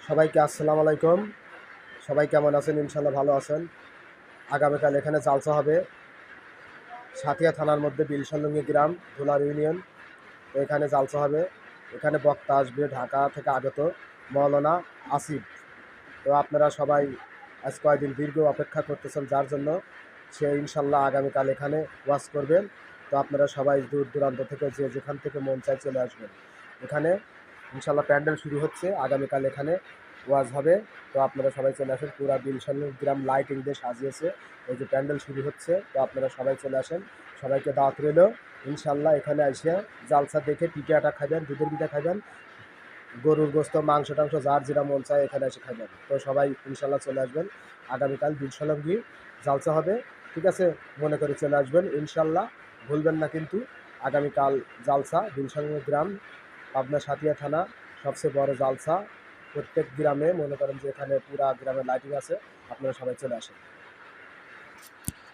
সবাইকে আসসালামু আলাইকুম। সবাই কেমন আছেন? ইনশাল্লাহ ভালো আছেন। আগামীকাল এখানে জালসা হবে সাথিয়া থানার মধ্যে বিলসলুঙ্গি গ্রাম, ধুলার ইউনিয়ন। তো এখানে জালসা হবে। এখানে বক্তা আসবে ঢাকা থেকে আগত মৌলানা আসিফ। তো আপনারা সবাই আজ কয়েকদিন দীর্ঘ অপেক্ষা করতেছেন, যার জন্য সে ইনশাল্লাহ আগামীকাল এখানে ওয়াজ করবেন। তো আপনারা সবাই দূর দূরান্ত থেকে যে যেখান থেকে মন চায় চলে আসবেন। এখানে ইনশাল্লাহ প্যান্ডেল শুরু হচ্ছে, আগামীকাল এখানে ওয়াজ হবে। তো আপনারা সবাই চলে আসেন, পুরা বিলশাল গ্রাম লাইটিং দিয়ে সাজিয়েছে। এই যে প্যান্ডেল শুরু হচ্ছে, তো আপনারা সবাই চলে আসেন। সবাইকে দাওয়াত রইল। ইনশাল্লাহ এখানে এসে জালসা দেখে পিঠে আটা খাবেন, দুধের পিঠা খাবেন, গরুর গোস্ত, মাংস টাংস যার যেটা মন চায় এখানে এসে খাবেন। তো সবাই ইনশাল্লাহ চলে আসবেন। আগামীকাল বিলশালঙ্গি জালসা হবে, ঠিক আছে? মনে করে চলে আসবেন ইনশাল্লাহ, ভুলবেন না কিন্তু। আগামীকাল জালসা বিলশালঙ্গি গ্রাম, পাবনা সাতিয়া থানা, সবচেয়ে বড় জালসা। প্রত্যেক গ্রামে মনে করেন যে এখানে পুরা গ্রামে লাইটিং আছে, আপনারা সবাই চলে আসেন।